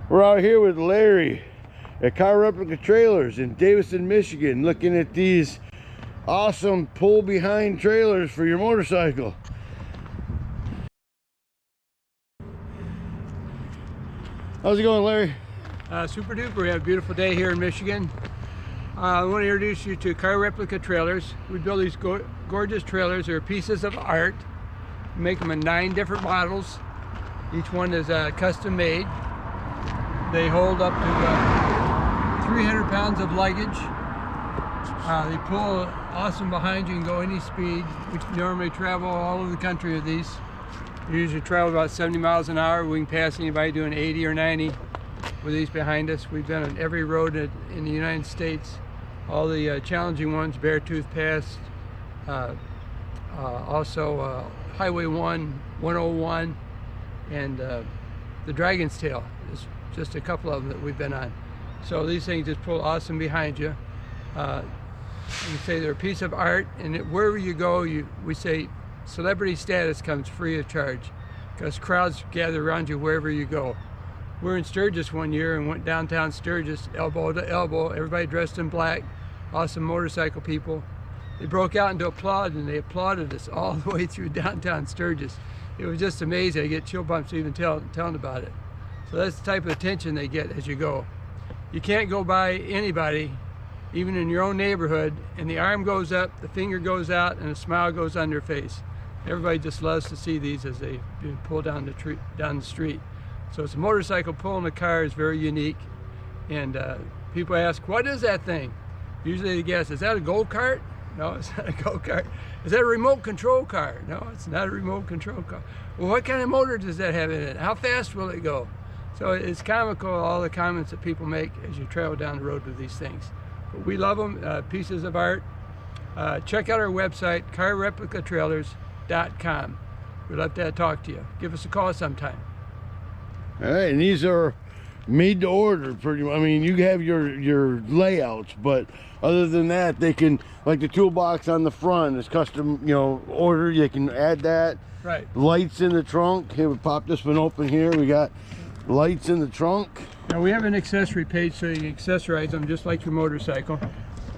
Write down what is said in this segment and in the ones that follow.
We're out here with Larry at Car Replica Trailers in Davidson, Michigan, looking at these awesome pull behind trailers for your motorcycle. How's it going, Larry? Super duper. We have a beautiful day here in Michigan. I want to introduce you to Car Replica Trailers. We build these gorgeous trailers. They're pieces of art. We make them in 9 different models. Each one is custom made. They hold up to 300 pounds of luggage. They pull awesome behind you and go any speed. We normally travel all over the country with these. We usually travel about 70 miles an hour. We can pass anybody doing 80 or 90 with these behind us. We've been on every road in the United States. All the challenging ones, Beartooth Pass, also Highway 1, 101, and the Dragon's Tail is just a couple of them that we've been on. So these things just pull awesome behind you. You say they're a piece of art, and wherever you go, we say celebrity status comes free of charge, because crowds gather around you wherever you go. We're in Sturgis one year and went downtown Sturgis, elbow to elbow, everybody dressed in black, awesome motorcycle people. They broke out into applaud, and they applauded us all the way through downtown Sturgis. It was just amazing. I get chill bumps even telling about it. So that's the type of attention they get as you go. You can't go by anybody, even in your own neighborhood, and the arm goes up, the finger goes out, and a smile goes on their face. Everybody just loves to see these as they pull down the street. So it's a motorcycle pulling a car is very unique, and people ask, what is that thing? Usually they guess, is that a go-kart? No, it's not a go-kart. Is that a remote control car? No, it's not a remote control car. Well, what kind of motor does that have in it? How fast will it go? So it's comical, all the comments that people make as you travel down the road with these things. But we love them, pieces of art. Check out our website, carreplicatrailers.com. We'd love to talk to you. Give us a call sometime. All right, and these are made to order pretty much. I mean, you have your layouts, but other than that, they can, like the toolbox on the front is custom, order. You can add that. Right. Lights in the trunk. Here, we pop this one open here. We got lights in the trunk. Now we have an accessory page, so you can accessorize them just like your motorcycle. I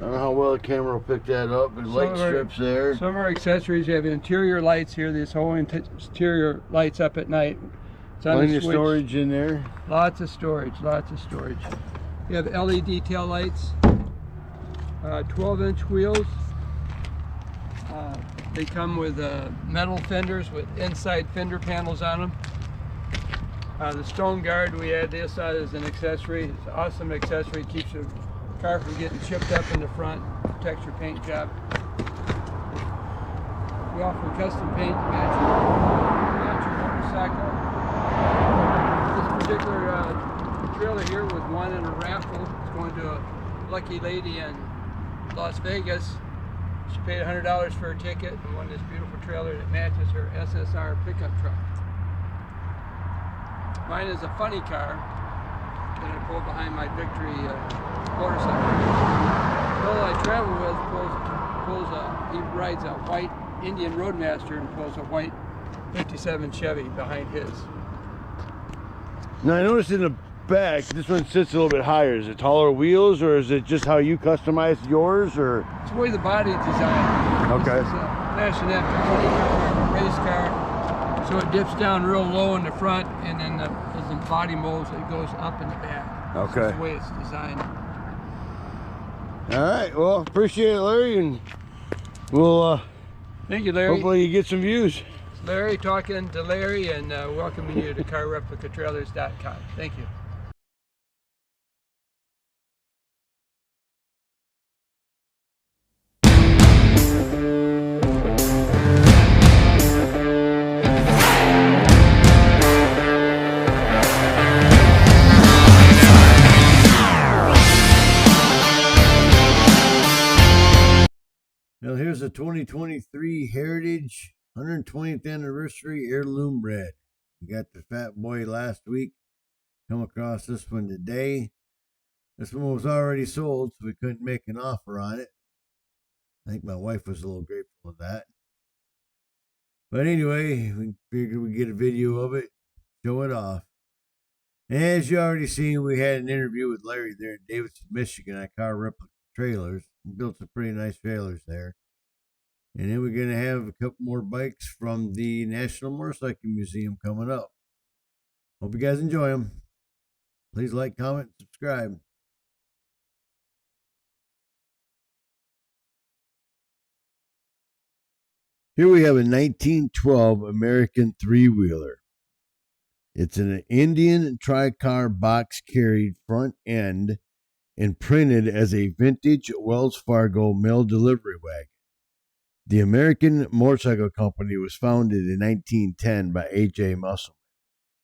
don't know how well the camera will pick that up, but light strips there. Some of our accessories, you have interior lights here. This whole interior lights up at night. Plenty of storage in there. Lots of storage, lots of storage. You have LED tail lights, 12-inch wheels. They come with metal fenders with inside fender panels on them. The stone guard, we add this as an accessory. It's an awesome accessory. Keeps your car from getting chipped up in the front, protects your paint job. We offer custom paint to match your motorcycle. This particular trailer here was won in a raffle. It's going to a lucky lady in Las Vegas. She paid $100 for her ticket and won this beautiful trailer that matches her SSR pickup truck. Mine is a funny car that I pull behind my Victory motorcycle. The fellow I travel with he rides a white Indian Roadmaster and pulls a white 57 Chevy behind his. Now I noticed in the back, this one sits a little bit higher. Is it taller wheels, or is it just how you customize yours, or? It's the way the body is designed. Okay. It's fashioned after a race car. So it dips down real low in the front, and then as the body molds, it goes up in the back. Okay. That's the way it's designed. All right. Well, appreciate it, Larry, and we'll thank you, Larry. hopefully you get some views. It's Larry talking to Larry, and welcoming you to carreplicatrailers.com. Thank you. Now here's a 2023 Heritage 120th Anniversary Heirloom bread. We got the Fat Boy last week. Come across this one today. This one was already sold, so we couldn't make an offer on it. I think my wife was a little grateful of that. But anyway, we figured we'd get a video of it, show it off. As you already seen, we had an interview with Larry there in Davidson, Michigan on car replica trailers. We built some pretty nice trailers there. And then we're going to have a couple more bikes from the National Motorcycle Museum coming up. Hope you guys enjoy them. Please like, comment, subscribe. Here we have a 1912 American three-wheeler. It's an Indian tri-car box carried front end and printed as a vintage Wells Fargo mail delivery wagon. The American Motorcycle Company was founded in 1910 by A.J. Musselman,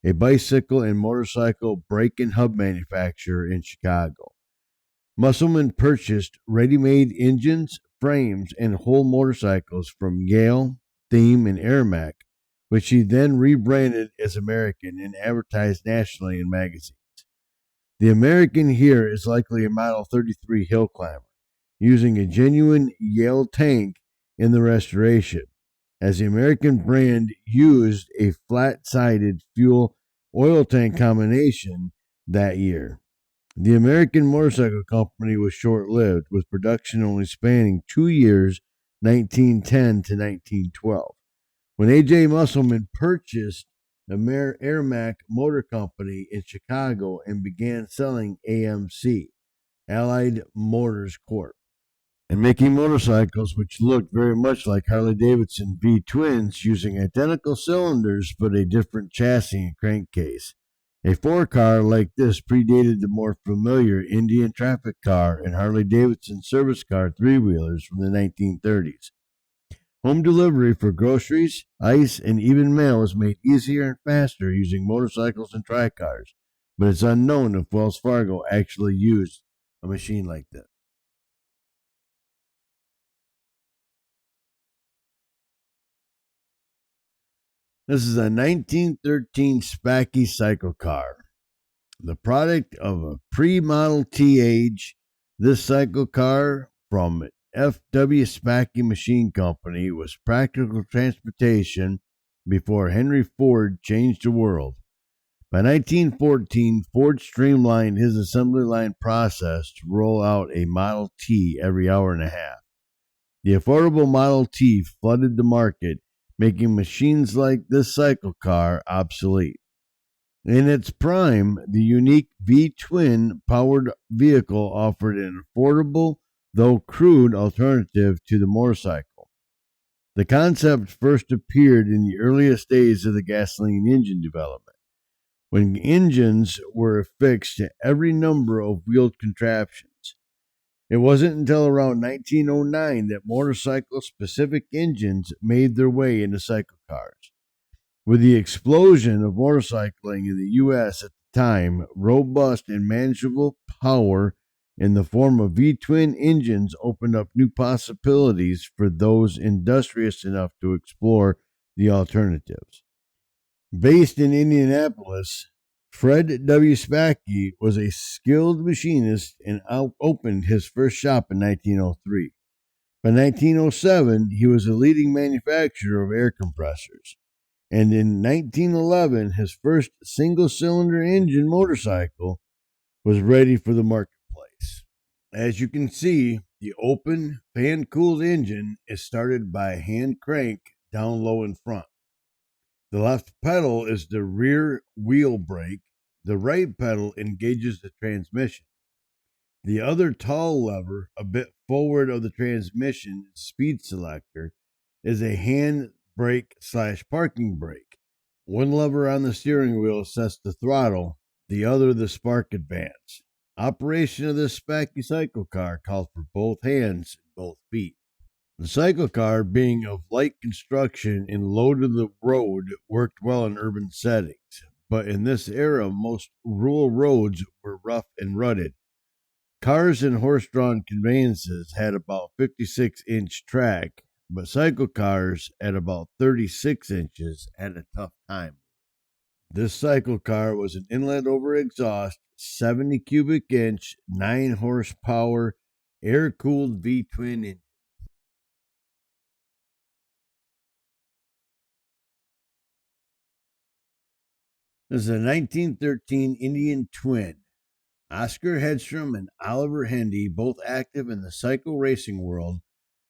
a bicycle and motorcycle brake and hub manufacturer in Chicago. Musselman purchased ready-made engines, frames, and whole motorcycles from Yale, Thiem, and Airmac, which he then rebranded as American and advertised nationally in magazines. The American here is likely a Model 33 hill climber, using a genuine Yale tank in the restoration, as the American brand used a flat-sided fuel oil tank combination that year. The American Motorcycle Company was short-lived, with production only spanning 2 years, 1910 to 1912. When A.J. Musselman purchased the Airmac Motor Company in Chicago and began selling AMC, Allied Motors Corp., and making motorcycles which looked very much like Harley-Davidson V-twins using identical cylinders but a different chassis and crankcase. A four-car like this predated the more familiar Indian traffic car and Harley-Davidson service car three-wheelers from the 1930s. Home delivery for groceries, ice, and even mail was made easier and faster using motorcycles and tri-cars, but it's unknown if Wells Fargo actually used a machine like this. This is a 1913 Spacky cycle car. The product of a pre-Model T age, this cycle car from F.W. Spacky Machine Company was practical transportation before Henry Ford changed the world. By 1914, Ford streamlined his assembly line process to roll out a Model T every hour and a half. The affordable Model T flooded the market, making machines like this cycle car obsolete. In its prime, the unique V-twin powered vehicle offered an affordable, though crude, alternative to the motorcycle. The concept first appeared in the earliest days of the gasoline engine development, when engines were affixed to every number of wheeled contraptions. It wasn't until around 1909 that motorcycle-specific engines made their way into cycle cars. With the explosion of motorcycling in the U.S. at the time, robust and manageable power in the form of V-twin engines opened up new possibilities for those industrious enough to explore the alternatives. Based in Indianapolis, Fred W. Spacky was a skilled machinist and opened his first shop in 1903. By 1907, he was a leading manufacturer of air compressors. And in 1911, his first single-cylinder engine motorcycle was ready for the marketplace. As you can see, the open, fan-cooled engine is started by a hand crank down low in front. The left pedal is the rear wheel brake. The right pedal engages the transmission. The other tall lever, a bit forward of the transmission speed selector, is a hand brake / parking brake. One lever on the steering wheel sets the throttle, the other the spark advance. Operation of this Spacky cycle car called for both hands and both feet. The cycle car, being of light construction and low to the road, worked well in urban settings, but in this era most rural roads were rough and rutted. Cars and horse-drawn conveyances had about 56-inch track, but cycle cars at about 36 inches had a tough time. This cycle car was an inlet over exhaust, 70 cubic inch, 9 horsepower, air-cooled V-twin engine. This is a 1913 Indian twin. Oscar Hedstrom and Oliver Hendy, both active in the cycle racing world,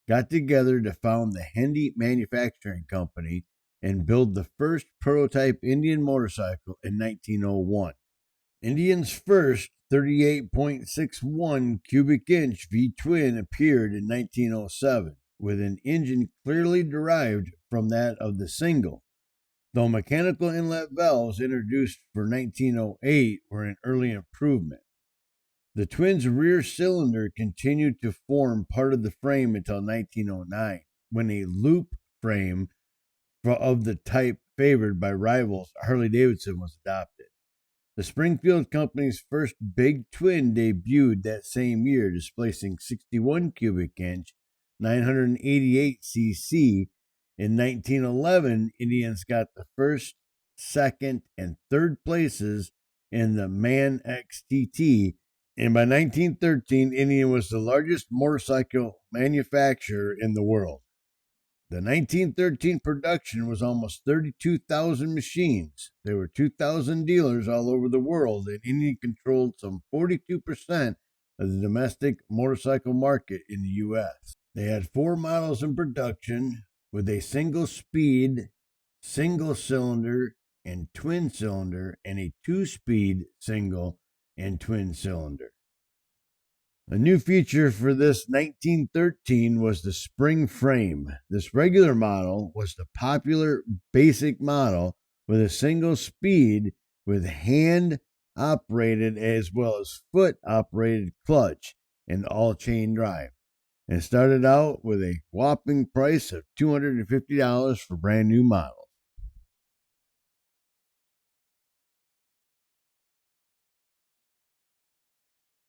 got together to found the Hendy Manufacturing Company and build the first prototype Indian motorcycle in 1901. Indian's first 38.61 cubic inch V-twin appeared in 1907, with an engine clearly derived from that of the single, though mechanical inlet valves introduced for 1908 were an early improvement. The twin's rear cylinder continued to form part of the frame until 1909, when a loop frame of the type favored by rivals Harley Davidson was adopted. The Springfield Company's first big twin debuted that same year, displacing 61 cubic inch, 988 cc. In 1911, Indians got the first, second, and third places in the Man XTT, and by 1913, Indian was the largest motorcycle manufacturer in the world. The 1913 production was almost 32,000 machines. There were 2,000 dealers all over the world, and Indian controlled some 42% of the domestic motorcycle market in the U.S. They had 4 models in production, with a single speed, single cylinder, and twin cylinder, and a 2-speed single and twin cylinder. A new feature for this 1913 was the spring frame. This regular model was the popular basic model with a single speed with hand operated as well as foot operated clutch and all chain drive, and started out with a whopping price of $250 for brand new models.